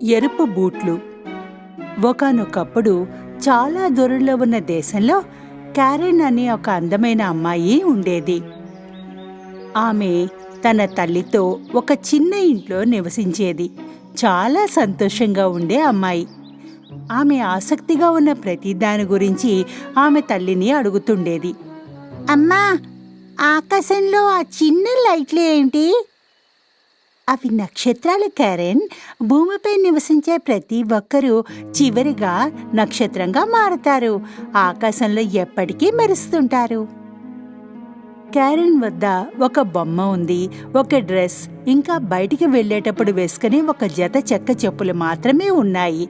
ఎరుపు బూట్లు. ఒకానొకప్పుడు చాలా దూరంలో ఉన్న దేశంలో క్యారెన్ అనే ఒక అందమైన అమ్మాయి ఉండేది. ఆమె తన తల్లితో ఒక చిన్న ఇంట్లో నివసించేది. చాలా సంతోషంగా ఉండే అమ్మాయి. ఆమె ఆసక్తిగా ఉన్న ప్రతి దాని గురించి ఆమె తల్లిని అడుగుతుండేది. అమ్మా, ఆకాశంలో ఆ చిన్న లైట్లు ఏంటి? అవి నక్షత్రాలు క్యారెన్. భూమిపై నివసించే ప్రతి ఒక్కరూ చివరిగా నక్షత్రంగా మారతారు. ఆకాశంలో ఎప్పటికీ మెరుస్తుంటారు. క్యారెన్ వద్ద ఒక బొమ్మ ఉంది, ఒక డ్రెస్, ఇంకా బయటికి వెళ్ళేటప్పుడు వేసుకుని ఒక జత చెక్క చెప్పులు మాత్రమే ఉన్నాయి.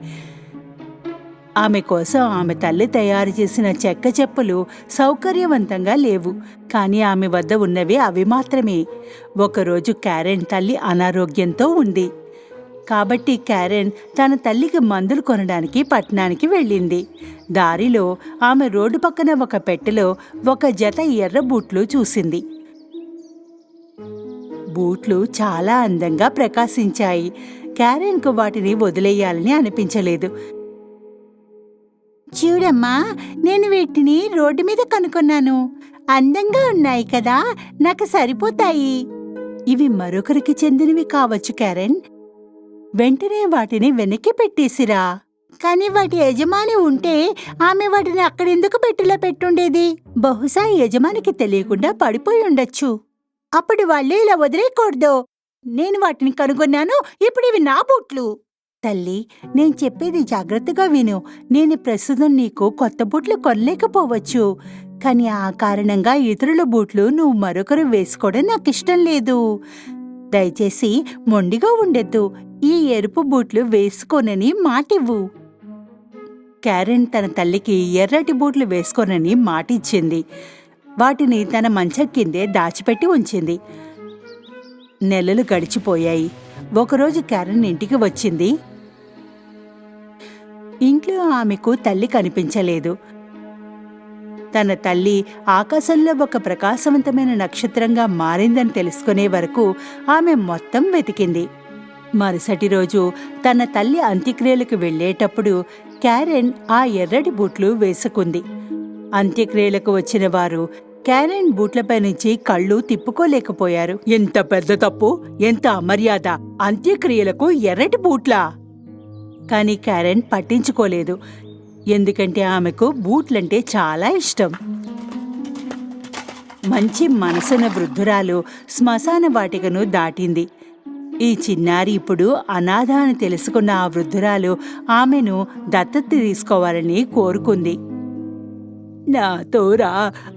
ఆమె కోసం ఆమె తల్లి తయారు చేసిన చెక్క చెప్పులు సౌకర్యవంతంగా లేవు, కానీ ఆమె వద్ద ఉన్నవి అవి మాత్రమే. ఒకరోజు క్యారెన్ తల్లి అనారోగ్యంతో ఉంది. కాబట్టి క్యారెన్ తన తల్లికి మందులు కొనడానికి పట్టణానికి వెళ్ళింది. దారిలో ఆమె రోడ్డు పక్కన ఒక పెట్టెలో ఒక జత ఎర్ర బూట్లు చూసింది. బూట్లు చాలా అందంగా ప్రకాశించాయి. క్యారెన్కు వాటిని వదిలేయాలని అనిపించలేదు. చూడమ్మా, నేను వీటిని రోడ్డు మీద కనుక్కున్నాను. అందంగా ఉన్నాయి కదా, నాకు సరిపోతాయి. ఇవి మరొకరికి చెందినవి కావచ్చు క్యారెన్. వెంటనే వాటిని వెనక్కి పెట్టేసిరా. కానీ వాటి యజమాని ఉంటే ఆమె వాటిని అక్కడెందుకు పెట్టెలో పెట్టుండేది? బహుశా యజమానికి తెలియకుండా పడిపోయి ఉండొచ్చు. అప్పుడు వాళ్ళు ఇలా వదిలేయకూడదు. నేను వాటిని కనుగొన్నాను, ఇప్పుడు ఇవి నా బూట్లు. తల్లి, నేను చెప్పేది జాగ్రత్తగా విను. నేను ప్రస్తుతం నీకు కొత్త బూట్లు కొనలేకపోవచ్చు, కానీ ఆ కారణంగా ఇతరుల బూట్లు నువ్వు మరొకరు వేసుకోవడం నాకిష్టం లేదు. దయచేసి మొండిగా ఉండొద్దు. ఈ ఎరుపు బూట్లు వేసుకోనని మాటివ్వు. క్యారెన్ తన తల్లికి ఎర్రటి బూట్లు వేసుకోనని మాటిచ్చింది. వాటిని తన మంచం కిందే దాచిపెట్టి ఉంచింది. నెలలు గడిచిపోయాయి. ఒకరోజు క్యారెన్ ఇంటికి వచ్చింది. ఇంట్లో ఆమెకు తల్లి కనిపించలేదు. తన తల్లి ఆకాశంలో ఒక ప్రకాశవంతమైన నక్షత్రంగా మారిందని తెలుసుకునే వరకు ఆమె మొత్తం వెతికింది. మరుసటి రోజు తన తల్లి అంత్యక్రియలకు వెళ్లేటప్పుడు క్యారెన్ ఆ ఎర్రటి బూట్లు వేసుకుంది. అంత్యక్రియలకు వచ్చిన వారు క్యారెన్ బూట్లపై నుంచి కళ్ళు తిప్పుకోలేకపోయారు. ఎంత పెద్ద తప్పు, ఎంత అమర్యాద! అంత్యక్రియలకు ఎర్రటి బూట్లా? కానీ క్యారెన్ పట్టించుకోలేదు, ఎందుకంటే ఆమెకు బూట్లంటే చాలా ఇష్టం. మంచి మనసున వృద్ధురాలు శ్మశాన వాటికను దాటింది. ఈ చిన్నారి ఇప్పుడు అనాథ అని తెలుసుకున్న ఆ వృద్ధురాలు ఆమెను దత్తత తీసుకోవాలని కోరుకుంది. నాతోరా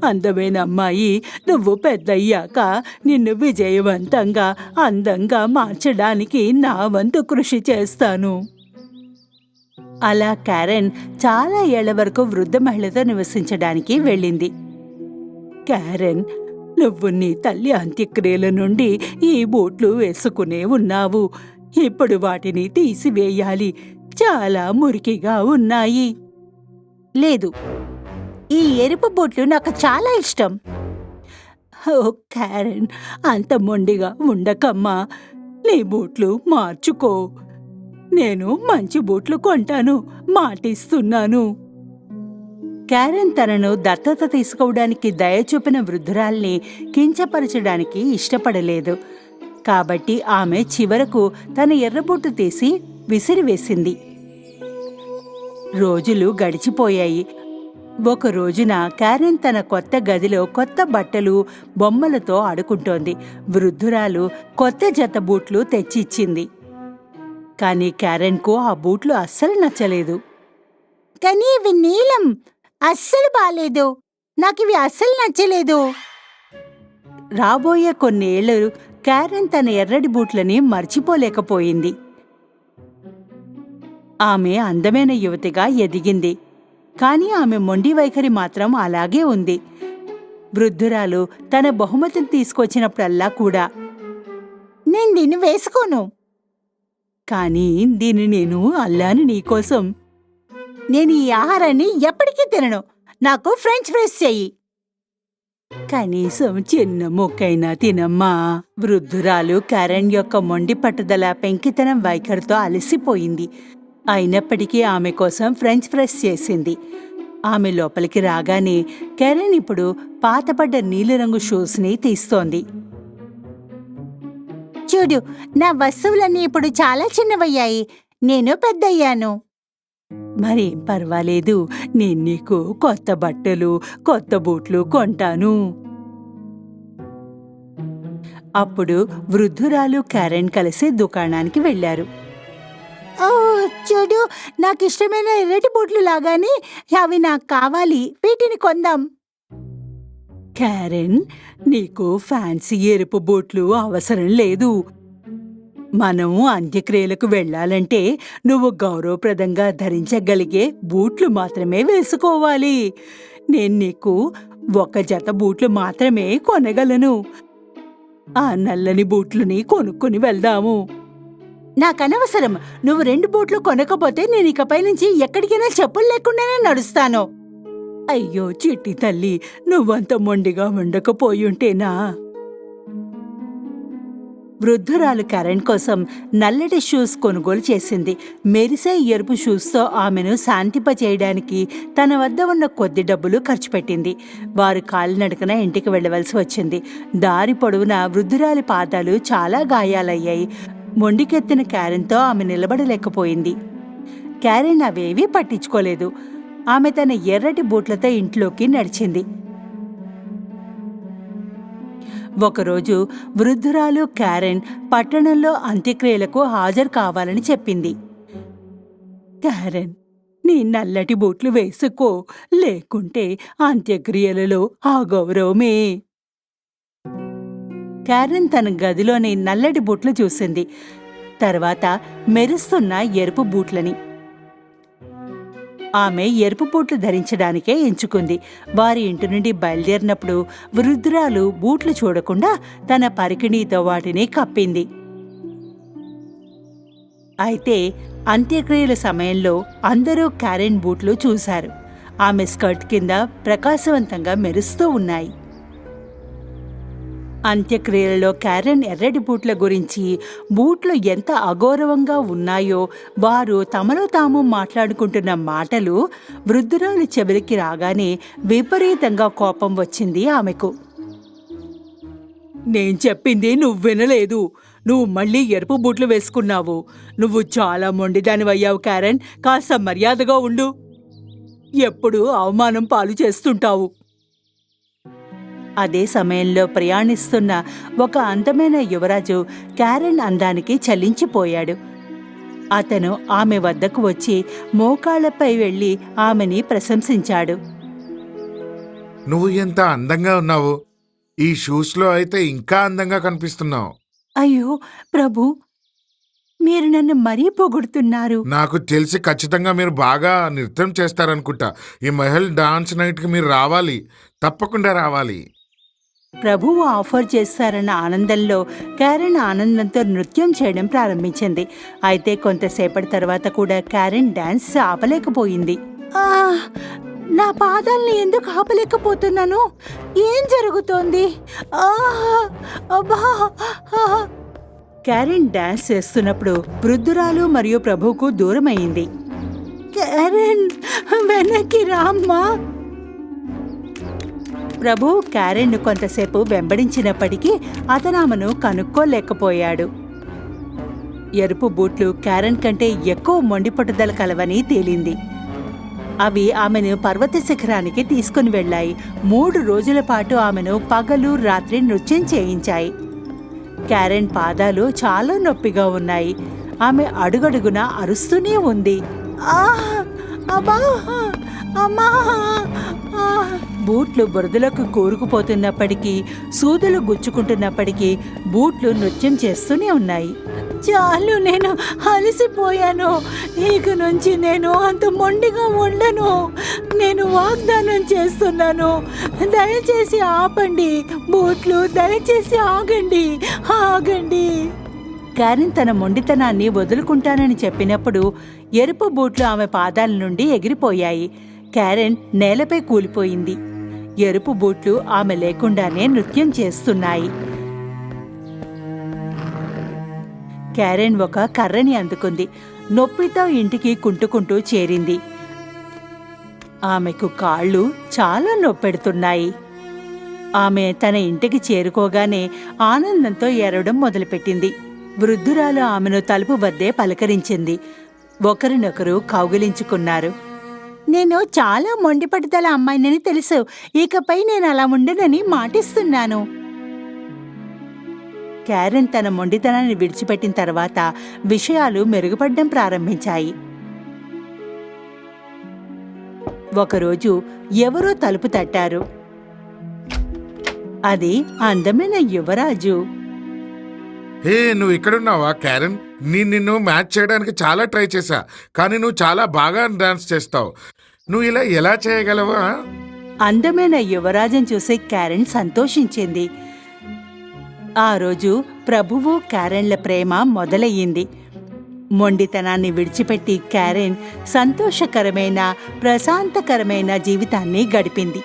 అందమైన అమ్మాయి, నువ్వు పెద్దయ్యాక నిన్ను విజయవంతంగా అందంగా మార్చడానికి నా వంతు కృషి చేస్తాను. అలా క్యారెన్ చాలా ఏళ్ల వరకు వృద్ధ మహిళతో నివసించడానికి వెళ్ళింది. క్యారెన్, నువ్వు నీ తల్లి అంత్యక్రియల నుండి ఈ బూట్లు వేసుకునే ఉన్నావు. ఇప్పుడు వాటిని తీసివేయాలి. చాలా మురికిగా ఉన్నాయి. లేదు, ఈ ఎరుపు బూట్లు నాకు చాలా ఇష్టం. ఓ క్యారెన్, అంత మొండిగా ఉండకమ్మా. నీ బూట్లు మార్చుకో. నేను మంచి బూట్లు కొంటాను, మాటిస్తున్నాను. క్యారెన్ తనను దత్తత తీసుకోవడానికి దయచూపిన వృద్ధురాల్ని కించపరచడానికి ఇష్టపడలేదు. కాబట్టి ఆమె చివరకు తన ఎర్రబూట్లు తీసి విసిరివేసింది. రోజులు గడిచిపోయాయి. ఒక రోజున క్యారెన్ తన కొత్త గదిలో కొత్త బట్టలు, బొమ్మలతో ఆడుకుంటోంది. వృద్ధురాలు కొత్త జత బూట్లు తెచ్చిచ్చింది. కానీ క్యారెన్కు ఆ బూట్లు అస్సలు నచ్చలేదు. కానీ ఇవి నీలం, అస్సలు బాలేదు. నాకివి అస్సలు నచ్చలేదు. రాబోయే కొన్నేళ్లు క్యారెన్ తన ఎర్రటి బూట్లని మర్చిపోలేకపోయింది. ఆమె అందమైన యువతిగా ఎదిగింది, కానీ ఆమె మొండి వైఖరి మాత్రం అలాగే ఉంది. వృద్ధురాలు తన బహుమతిని తీసుకొచ్చినప్పుడల్లా కూడా, నేను దీన్ని వేసుకోను. కానీ దీన్ని నేను అల్లాను నీకోసం. నేను ఈ ఆహారాన్ని ఎప్పటికీ తినను. నాకు ఫ్రెంచ్ ఫ్రైస్ చెయ్యి. కనీసం చిన్న ముక్కైనా తినమ్మా. వృద్ధురాలు కరణ్ యొక్క మొండి పట్టుదల, పెంకితనం వైఖరితో అలసిపోయింది. అయినప్పటికీ ఆమె కోసం ఫ్రెంచ్ ఫ్రైస్ చేసింది. ఆమె లోపలికి రాగానే కెరెన్ ఇప్పుడు పాతపడ్డ నీలిరంగు షూస్ని తీస్తోంది. చూడు, నా వస్తువులన్నీ ఇప్పుడు చాలా చిన్నవయ్యాయి. నేను పెద్దయ్యాను. మరేం పర్వాలేదు, నేను నీకు కొత్త బట్టలు, కొత్త బూట్లు కొంటాను. అప్పుడు వృద్ధురాలు కెరెన్ కలిసి దుకాణానికి వెళ్లారు. ఓ చూడు, నాకిష్టమైన ఎర్రటి బూట్లు లాగానే అవి నాకు కావాలి. వీటిని కొందాం. కెరెన్, నీకు ఫ్యాన్సీ ఎరుపు బూట్లు అవసరం లేదు. మనం అంత్యక్రియలకు వెళ్లాలంటే నువ్వు గౌరవప్రదంగా ధరించగలిగే బూట్లు మాత్రమే వేసుకోవాలి. నేను నీకు ఒక జత బూట్లు మాత్రమే కొనగలను. ఆ నల్లని బూట్లుని కొనుక్కొని వెళ్దాము. నాకనవసరం. నువ్వు 2 బూట్లు కొనకపోతే నేను ఇకపై నుంచి ఎక్కడికైనా చెప్పులు లేకుండానే నడుస్తాను. అయ్యో చిట్టి తల్లి, నువ్వంత మొండిగా ఉండకపోయుంటేనా. వృద్ధురాలు కరణ్ కోసం నల్లటి షూస్ కొనుగోలు చేసింది. మెరిసే ఎరుపు షూస్తో ఆమెను శాంతింపచేయడానికి తన వద్ద ఉన్న కొద్ది డబ్బులు ఖర్చు పెట్టింది. వారు కాలినడకన ఇంటికి వెళ్లవలసి వచ్చింది. దారి పొడవునా వృద్ధురాలి పాదాలు చాలా గాయాలయ్యాయి. మొండికెత్తిన క్యారెన్తో ఆమె నిలబడలేకపోయింది. క్యారెన్ అవేవీ పట్టించుకోలేదు. ఆమె తన ఎర్రటి బూట్లతో ఇంట్లోకి నడిచింది. ఒకరోజు వృద్ధురాలు క్యారెన్ పట్టణంలో అంత్యక్రియలకు హాజరు కావాలని చెప్పింది. క్యారెన్, నీ నల్లటి బూట్లు వేసుకో, లేకుంటే అంత్యక్రియలలో అగౌరవమే. క్యారెన్ తన గదిలోని నల్లటి బూట్లు చూసింది. తర్వాత మెరుస్తున్న ఎరుపు బూట్లని. ఆమె ఎరుపు బూట్లు ధరించడానికే ఎంచుకుంది. వారి ఇంటి నుండి బయలుదేరినప్పుడు వృద్ధురాలు బూట్లు చూడకుండా తన పరికిణీతో వాటిని కప్పింది. అయితే అంత్యక్రియల సమయంలో అందరూ క్యారెన్ బూట్లు చూశారు. ఆమె స్కర్ట్ కింద ప్రకాశవంతంగా మెరుస్తూ ఉన్నాయి. అంత్యక్రియలలో క్యారెన్ ఎర్రటి బూట్ల గురించి, బూట్లు ఎంత అగౌరవంగా ఉన్నాయో వారు తమలో తాము మాట్లాడుకుంటున్న మాటలు వృద్ధురాలి చెవికి రాగానే విపరీతంగా కోపం వచ్చింది ఆమెకు. నేను చెప్పింది నువ్వు వినలేదు. నువ్వు మళ్ళీ ఎరుపు బూట్లు వేసుకున్నావు. నువ్వు చాలా మొండిదానివయ్యావు క్యారెన్. కాస్త మర్యాదగా ఉండు. ఎప్పుడూ అవమానం పాలు చేస్తుంటావు. అదే సమయంలో ప్రయాణిస్తున్న ఒక అందమైన యువరాజు క్యారెన్ అందానికి చలించిపోయాడు. అతను ఆమె వద్దకు వచ్చి మోకాళ్లపై వెళ్లి ఆమెని ప్రశంసించాడు. నువ్వు ఎంత అందంగా ఉన్నావు. ఈ షూస్లో అయితే ఇంకా అందంగా కనిపిస్తున్నావు. అయ్యో ప్రభు, మీరు నన్ను మరీ పొగుడుతున్నారు. నాకు తెలిసి ఖచ్చితంగా మీరు బాగా నృత్యం చేస్తారనుకుంటా. ఈ మహల్ డాన్స్ నైట్కి మీరు రావాలి, తప్పకుండా రావాలి. ప్రభువు ఆఫర్ చేశారన్న ఆనందంలో క్యారెన్ ఆనందంతో నృత్యం చేయడం ప్రారంభించింది. అయితే కొంతసేపటి తర్వాత కూడా క్యారెన్ డాన్స్ ఆపలేకపోయింది. నా పాదాల్ని ఎందుకు ఆపలేకపోతున్నాను? ఏం జరుగుతోంది? క్యారెన్ డాన్స్ చేస్తున్నప్పుడు వృద్ధురాలు మరియు ప్రభువుకు దూరమైంది. క్యారెన్, వెనక్కి రామ్మా. ప్రభు క్యారెన్ను కొంతసేపు వెంబడించినప్పటికీ అతను ఆమెను కనుక్కోలేకపోయాడు. ఎరుపు బూట్లు క్యారెన్ కంటే ఎక్కువ మొండి పట్టుదల కలవని తేలింది. అవి ఆమెను పర్వత శిఖరానికి తీసుకుని వెళ్లాయి. 3 రోజుల పాటు ఆమెను పగలు రాత్రి నృత్యం చేయించాయి. క్యారెన్ పాదాలు చాలా నొప్పిగా ఉన్నాయి. ఆమె అడుగడుగునా అరుస్తూనే ఉంది. బూట్లు బురదలకు కూరుకుపోతున్నప్పటికీ, సూదులు గుచ్చుకుంటున్నప్పటికీ బూట్లు నృత్యం చేస్తూనే ఉన్నాయి. చాలు, నేను అలసిపోయాను. ఇక నుంచి నేను అంత మొండిగా ఉండను. నేను వాగ్దానం చేస్తున్నాను. దయచేసి ఆపండి బూట్లు, దయచేసి ఆగండి. క్యారెన్ తన మొండితనాన్ని వదులుకుంటానని చెప్పినప్పుడు ఎరుపు బూట్లు ఆమె పాదాల నుండి ఎగిరిపోయాయి. క్యారెన్ నేలపై కూలిపోయింది. ఎరుపు బూట్లు ఆమె లేకుండానే నృత్యం చేస్తున్నాయి. క్యారెన్ ఒక కర్రని అందుకుంది. నొప్పితో ఇంటికి కుంటుకుంటూ చేరింది. ఆమెకు కాళ్ళు చాలా నొప్పెడుతున్నాయి. ఆమె తన ఇంటికి చేరుకోగానే ఆనందంతో ఏడవడం మొదలుపెట్టింది. వృద్ధురాలు ఆమెను తలుపు వద్దే పలకరించింది. ఒకరినొకరు కౌగిలించుకున్నారు. నేను చాలా మొండిపట్టుదల అమ్మాయినని తెలుసు. ఇకపై నేను అలా ఉండనని మాటిస్తున్నాను. క్యారెన్ తన మొండితనాన్ని విడిచిపెట్టిన తర్వాత విషయాలు మెరుగుపడడం ప్రారంభించాయి. ఒకరోజు ఎవరో తలుపు తట్టారు. అది అందమైన యువరాజు. హే, నువ్వు ఇక్కడున్నావా క్యారెన్? నిన్ను మ్యాచ్ చేయడానికి చాలా ట్రై చేశా, కానీ నువ్వు చాలా బాగా డాన్స్ చేస్తావు. నువ్వు ఇలా ఎలా చేయగలవా? అందమైన యువరాజును చూసి క్యారెన్ సంతోషించింది. ఆ రోజు ప్రభువు క్యారెన్ల ప్రేమ మొదలయ్యింది. మొండితనాన్ని విడిచిపెట్టి క్యారెన్ సంతోషకరమైన, ప్రశాంతకరమైన జీవితాన్ని గడిపింది.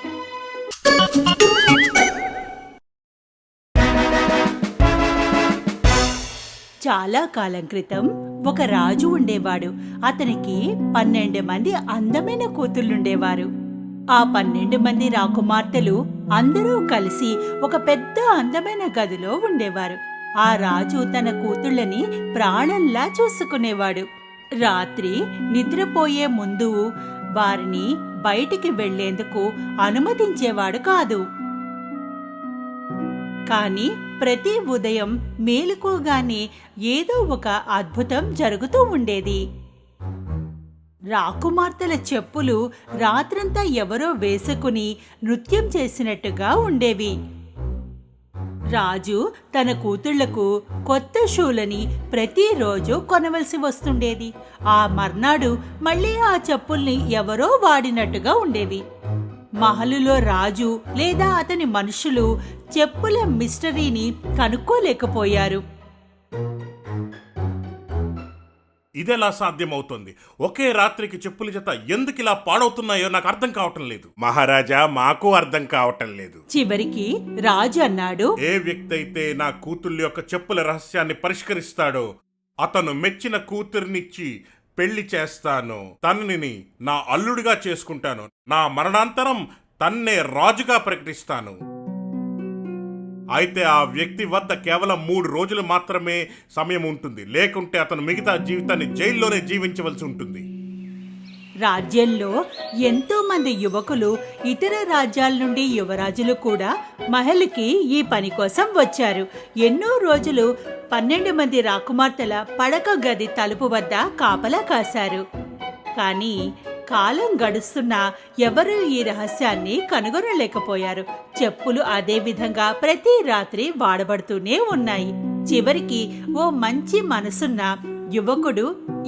చాలా కాలం క్రితం ఒక రాజు ఉండేవాడు. అతనికి 12 మంది అందమైన కూతుళ్ళుండేవారు. ఆ 12 మంది రాకుమార్తెలు అందరూ కలిసి ఒక పెద్ద అందమైన గదిలో ఉండేవారు. ఆ రాజు తన కూతుళ్ళని ప్రాణంలా చూసుకునేవాడు. రాత్రి నిద్రపోయే ముందు వారిని బయటికి వెళ్లేందుకు అనుమతించేవాడు కాదు. కాని ప్రతి ఉదయం మేలుకోగానే ఏదో ఒక అద్భుతం జరుగుతూ ఉండేది. రాకుమార్తెల చెప్పులు రాత్రంతా ఎవరో వేసుకుని నృత్యం చేసినట్టుగా ఉండేవి. రాజు తన కూతుళ్లకు కొత్త షూలని ప్రతిరోజు కొనవలసి వస్తుండేది. ఆ మర్నాడు మళ్ళీ ఆ చెప్పుల్ని ఎవరో వాడినట్టుగా ఉండేవి. మహలులో రాజు లేదా అతని మనుషులు చెప్పుల మిస్టరీని కనుక్కోలేకపోయారు. ఇదెలా సాధ్యమవుతుంది? ఒకే రాత్రికి చెప్పుల జత ఎందుకు ఇలా పాడవుతున్నాయో నాకు అర్థం కావటం లేదు మహారాజా. మాకు అర్థం కావటం లేదు. చివరికి రాజు అన్నాడు, ఏ వ్యక్తి అయితే నా కూతుళ్ళ యొక్క చెప్పుల రహస్యాన్ని పరిష్కరిస్తాడో అతను మెచ్చిన కూతుర్నిచ్చి పెళ్లి చేస్తాను. తనని నా అల్లుడిగా చేసుకుంటాను. నా మరణాంతరం తన్నే రాజుగా ప్రకటిస్తాను. అయితే ఆ వ్యక్తి వద్ద కేవలం 3 రోజులు మాత్రమే సమయం ఉంటుంది. లేకుంటే అతను మిగతా జీవితాన్ని జైల్లోనే జీవించవలసి ఉంటుంది. రాజ్యంలో ఎంతో మంది యువకులు, ఇతర రాజ్యాల నుండి యువరాజులు కూడా మహల్కి ఈ పని కోసం వచ్చారు. ఎన్నో రోజులు 12 మంది రాకుమార్తెల పడక గది తలుపు వద్ద కాపలా కాశారు. కానీ కాలం గడుస్తున్నా ఎవరూ ఈ రహస్యాన్ని కనుగొనలేకపోయారు. చెప్పులు అదే విధంగా ప్రతి రాత్రి వాడబడుతూనే ఉన్నాయి. చివరికి ఓ మంచి మనసున్న యువకుడు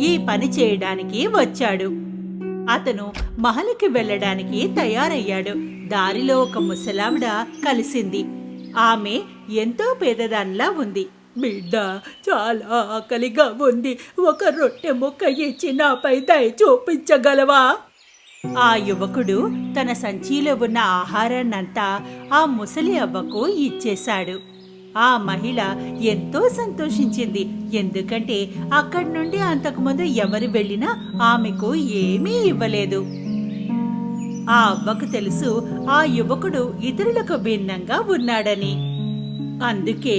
ఈ పని చేయడానికి వచ్చాడు. అతను మహల్కి వెళ్ళడానికి తయారయ్యాడు. దారిలో ఒక ముసలావిడ కలిసింది. ఆమె ఎంతో పేదదానిలా ఉంది. బిడ్డ, చాలా ఆకలిగా ఉంది. ఒక రొట్టె ముక్క ఇచ్చి నాపై దయ చూపించగలవా? ఆ యువకుడు తన సంచిలో ఉన్న ఆహారాన్నంతా ఆ ముసలి అవ్వకు ఇచ్చేశాడు. ఆ మహిళ ఎంతో సంతోషించింది. ఎందుకంటే అక్కడి నుండి అంతకుముందు ఎవరు వెళ్ళినా ఆమెకు ఏమీ ఇవ్వలేదు. ఆ అవ్వకు తెలుసు ఆ యువకుడు ఇతరులకు భిన్నంగా ఉన్నాడని. అందుకే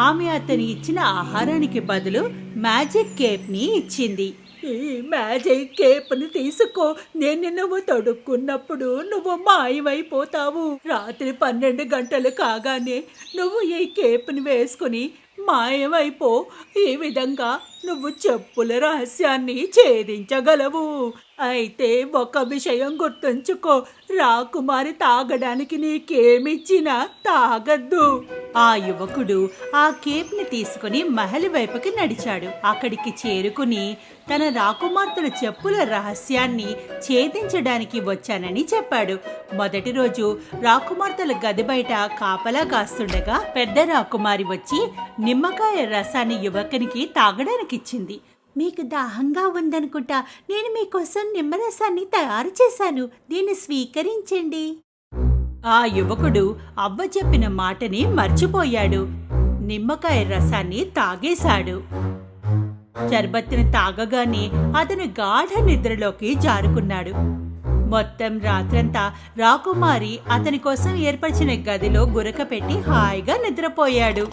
ఆమె అతని ఇచ్చిన ఆహారానికి బదులు మ్యాజిక్ కేప్ ని ఇచ్చింది. ఈ మ్యాజిక్ కేప్ ని తీసుకో. నేను నువ్వు తొడుక్కున్నప్పుడు నువ్వు మాయమైపోతావు. రాత్రి 12 గంటలు కాగానే నువ్వు ఈ కేప్ ని వేసుకుని మాయమైపో. ఈ విధంగా నువ్వు చెప్పుల రహస్యాన్ని ఛేదించగలవు. అయితే ఒక విషయం గుర్తుంచుకో, రాకుమారి తాగడానికి నీకేమిచ్చినా తాగద్దు. ఆ యువకుడు ఆ కేప్ని తీసుకుని మహల్ వైపుకి నడిచాడు. అక్కడికి చేరుకుని తన రాకుమార్తెల చెప్పుల రహస్యాన్ని ఛేదించడానికి వచ్చానని చెప్పాడు. మొదటి రోజు రాకుమార్తెల గది బయట కాపలా కాస్తుండగా పెద్ద రాకుమారి వచ్చి నిమ్మకాయ రసాన్ని యువకునికి తాగడానికిచ్చింది. మీకు దాహంగా ఉందనుకుంటా. నేను మీకోసం నిమ్మరసాన్ని తయారు చేశాను. దీన్ని స్వీకరించండి. ఆ యువకుడు అవ్వ చెప్పిన మాటని మర్చిపోయాడు. నిమ్మకాయ రసాన్ని తాగేశాడు. షర్బత్తుని తాగగానే అతను గాఢ నిద్రలోకి జారుకున్నాడు. మొత్తం రాత్రంతా రాకుమారి అతని కోసం ఏర్పరిచిన గదిలో గురక పెట్టి హాయిగా నిద్రపోయాడు.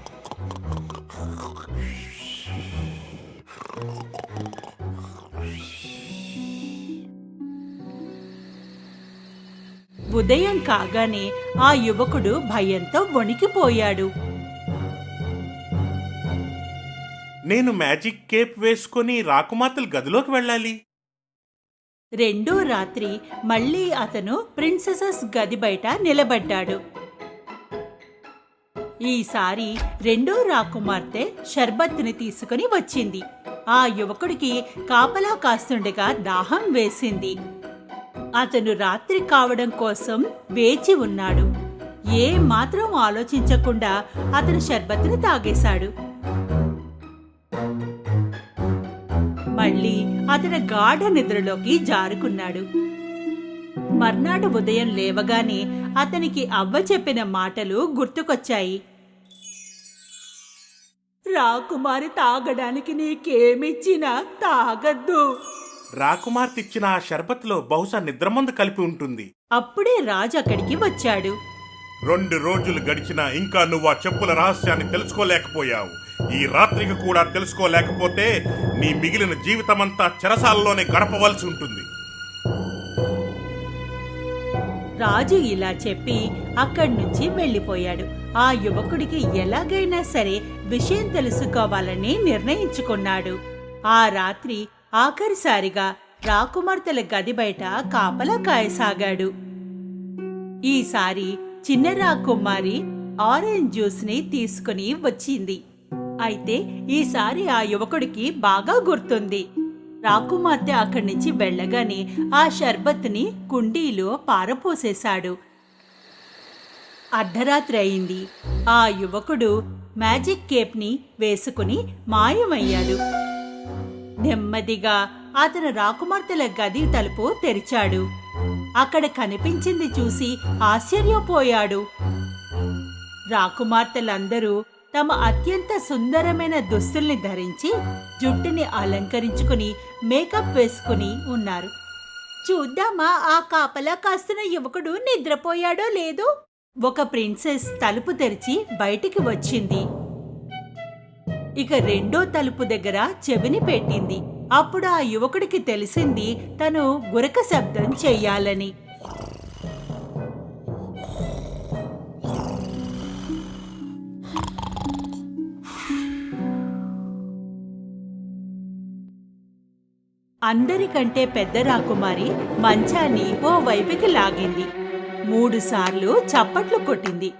ఉదయం కాగానే ఆ యువకుడు భయంతో వణికిపోయాడు. నేను మ్యాజిక్ కేప్ వేసుకొని రాకుమార్తెల గదిలోకి వెళ్ళాలి. రెండో రాత్రి మళ్ళీ అతను ప్రిన్సెసెస్ గది బయట నిలబడ్డాడు. ఈసారి రెండో రాకుమార్తె షర్బత్తుని తీసుకుని వచ్చింది. ఆ యువకుడికి కాపలా కాస్తుండగా దాహం వేసింది. అతను రాత్రి కావడం కోసం వేచి ఉన్నాడు. ఏ మాత్రం ఆలోచించకుండా అతను షర్బత్తుని తాగేశాడు. మళ్ళీ అతను గాఢ నిద్రలోకి జారుకున్నాడు. మర్నాడు ఉదయం లేవగానే అతనికి అవ్వ చెప్పిన మాటలు గుర్తుకొచ్చాయి. రాకుమారి తాగడానికి నీకేమిచ్చినా తాగద్దు. రాకుమార్తె ఇచ్చిన ఆ షర్బత్లో బహుశా నిద్రమందు కలిపి ఉంటుంది. అప్పుడే రాజు అక్కడికి వచ్చాడు. 2 రోజులు గడిచినా ఇంకా నువ్వు ఆ చెప్పుల రహస్యాన్ని తెలుసుకోలేకపోయావు. ఈ రాత్రికి కూడా తెలుసుకోలేకపోతే నీ మిగిలిన జీవితమంతా చెరసాలలోనే గడపవలసి ఉంటుంది. రాజు ఇలా చెప్పి అక్కడి నుంచి వెళ్ళిపోయాడు. ఆ యువకుడికి ఎలాగైనా సరే విషయం తెలుసుకోవాలని నిర్ణయించుకున్నాడు. ఆ రాత్రి ఆఖరిసారిగా రాకుమార్తెల గది బయట కాపలా కాయసాగాడు. ఈసారి చిన్న రాకుమారి ఆరెంజ్ జ్యూస్ ని తీసుకుని వచ్చింది. అయితే ఈసారి ఆ యువకుడికి బాగా గుర్తుంది. రాకుమార్తె అక్కడి నుంచి వెళ్ళగానే ఆ షర్బత్ని కుండీలో పారపోసేశాడు. అర్ధరాత్రి అయింది. ఆ యువకుడు మ్యాజిక్ కేప్ ని వేసుకుని మాయమయ్యాడు. నెమ్మదిగా అతను రాకుమార్తెల గది తలుపు తెరిచాడు. అక్కడ కనిపించింది చూసి ఆశ్చర్యపోయాడు. రాకుమార్తెలందరూ తమ అత్యంత సుందరమైన దుస్తుల్ని ధరించి జుట్టుని అలంకరించుకుని మేకప్ వేసుకుని ఉన్నారు. చూద్దామా ఆ కాపలా కాస్తున్న యువకుడు నిద్రపోయాడో లేదో. ఒక ప్రిన్సెస్ తలుపు తెరిచి బయటికి వచ్చింది. ఇక రెండో తలుపు దగ్గర చెవిని పెట్టింది. అప్పుడు ఆ యువకుడికి తెలిసింది తను గురక శబ్దం చెయ్యాలని. అందరికంటే పెద్ద రాకుమారి మంచాన్ని ఓ వైపుకి లాగింది. 3 సార్లు చప్పట్లు కొట్టింది.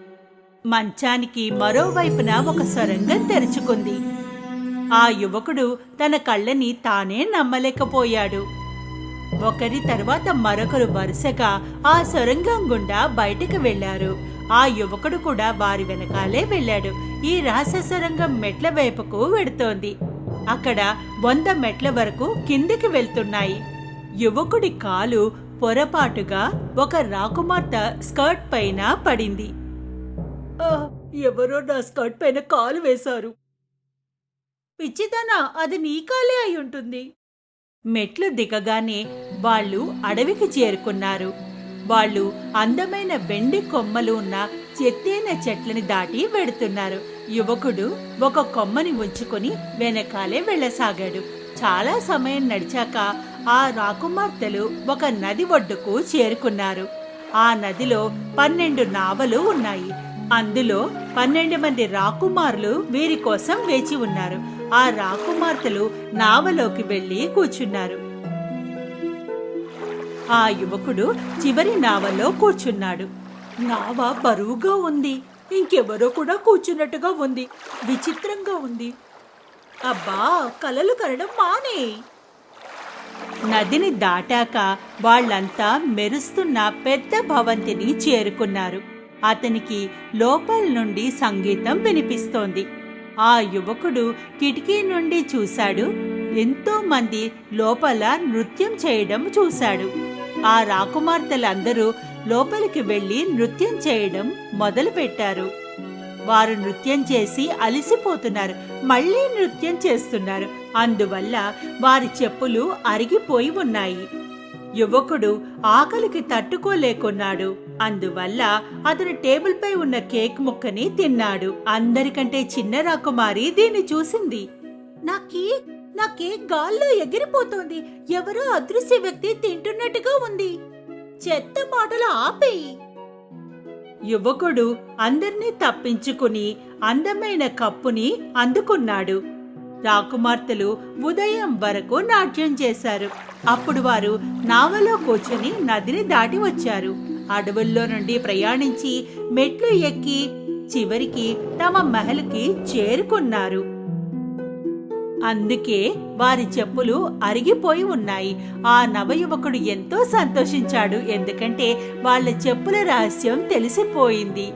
మంచానికి మరోవైపున ఒక సొరంగం తెరుచుకుంది. ఆ యువకుడు తన కళ్ళని తానే నమ్మలేకపోయాడు. ఒకరి తర్వాత మరొకరు వరుసగా ఆ సొరంగం గుండా బయటకు వెళ్లారు. ఆ యువకుడు కూడా వారి వెనకాలే వెళ్ళాడు. ఈ రహస్య సొరంగం మెట్ల వైపుకు వెడుతోంది. అక్కడ 100 మెట్ల వరకు కిందికి వెళ్తున్నాయి. యువకుడి కాలు పొరపాటుగా ఒక రాకుమార్తె స్కర్ట్ పైన పడింది. ఎవరో నా స్కర్ట్ పైన కాలు వేశారు. పిచ్చిదనా, అది నీ కాలే అయి ఉంటుంది. మెట్లు దిగగానే వాళ్ళు అడవికి చేరుకున్నారు. వాళ్ళు అందమైన వెండి కొమ్మలు ఉన్న ఎత్తైన చెట్లని దాటి వెడుతున్నారు. యువకుడు ఒక కొమ్మని ఉంచుకొని వెనకాలే వెళ్ళసాగాడు. చాలా సమయం నడిచాక ఆ రాకుమార్తెలు ఒక నది ఒడ్డుకు చేరుకున్నారు. ఆ నదిలో 12 నావలు ఉన్నాయి. అందులో 12 మంది రాకుమారులు వీరి కోసం వేచి ఉన్నారు. ఆ రాకుమార్తెలు నావలోకి వెళ్లి కూర్చున్నారు. ఆ యువకుడు చివరి నావలో కూర్చున్నాడు. నావ బరువుగా ఉంది. ఇంకెవరో కూడా కూర్చున్నట్టుగా ఉంది. విచిత్రంగా ఉంది. అబ్బా, కలలు కనడం మానే. నదిని దాటాక వాళ్ళంతా మెరుస్తున్న పెద్ద భవంతిని చేరుకున్నారు. అతనికి లోపల నుండి సంగీతం వినిపిస్తోంది. ఆ యువకుడు కిటికీ నుండి చూశాడు. ఎంతో మంది లోపల నృత్యం చేయడం చూశాడు. ఆ రాకుమార్తెలందరూ లోపలికి వెళ్లి నృత్యం చేయడం మొదలుపెట్టారు. వారు నృత్యం చేసి అలసిపోతున్నారు, మళ్ళీ నృత్యం చేస్తున్నారు. అందువల్ల వారి చెప్పులు అరిగిపోయి ఉన్నాయి. యువకుడు ఆకలికి తట్టుకోలేకున్నాడు. అందువల్ల అతను టేబుల్పై ఉన్న కేక్ ముక్కని తిన్నాడు. అందరికంటే చిన్న రాకుమారి దీన్ని చూసింది. నా కేక్ గాల్లో ఎగిరిపోతోంది. ఎవరో అదృశ్య వ్యక్తి తింటున్నట్టుగా ఉంది. చెత్త మాటలు ఆపేయి. యువకుడు అందర్నీ తప్పించుకుని అందమైన కప్పుని అందుకున్నాడు. రాకుమార్తెలు ఉదయం వరకు నాట్యం చేశారు. అప్పుడు వారు నావలో కూర్చుని నదిని దాటి వచ్చారు. అడవుల్లో నుండి ప్రయాణించి మెట్లు ఎక్కి చివరికి తమ మహల్కి చేరుకున్నారు. అందుకే వారి చెప్పులు అరిగిపోయి ఉన్నాయి. ఆ నవయువకుడు ఎంతో సంతోషించాడు, ఎందుకంటే వాళ్ళ చెప్పుల రహస్యం తెలిసిపోయింది.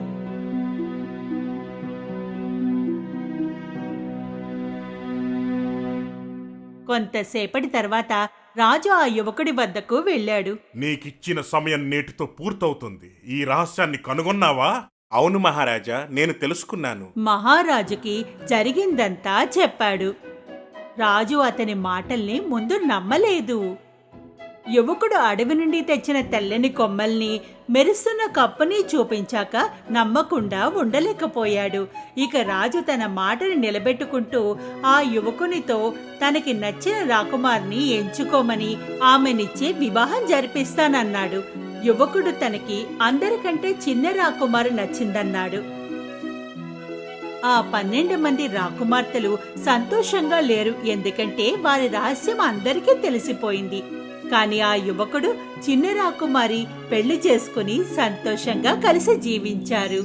కొంతసేపటి తర్వాత రాజు ఆ యువకుడి వద్దకు వెళ్ళాడు. నీకిచ్చిన సమయం నేటితో పూర్తవుతుంది. ఈ రహస్యాన్ని కనుగొన్నావా? అవును మహారాజా, నేను తెలుసుకున్నాను. మహారాజుకి జరిగిందంతా చెప్పాడు. రాజు అతని మాటల్ని ముందు నమ్మలేదు. యువకుడు అడవి నుండి తెచ్చిన తెల్లని కొమ్మల్ని, మెరుస్తున్న కప్పుని చూపించాక నమ్మకుండా ఉండలేకపోయాడు. ఇక రాజు తన మాటని నిలబెట్టుకుంటూ ఆ యువకునితో తనకి నచ్చిన రాకుమార్ని ఎంచుకోమని ఆమెనిచ్చి వివాహం జరిపిస్తానన్నాడు. యువకుడు తనకి అందరికంటే చిన్న రాకుమారు నచ్చిందన్నాడు. ఆ 12 మంది రాకుమార్తెలు సంతోషంగా లేరు, ఎందుకంటే వారి రహస్యం అందరికీ తెలిసిపోయింది. కాని ఆ యువకుడు చిన్న రాకుమారి పెళ్లి చేసుకుని సంతోషంగా కలిసి జీవించారు.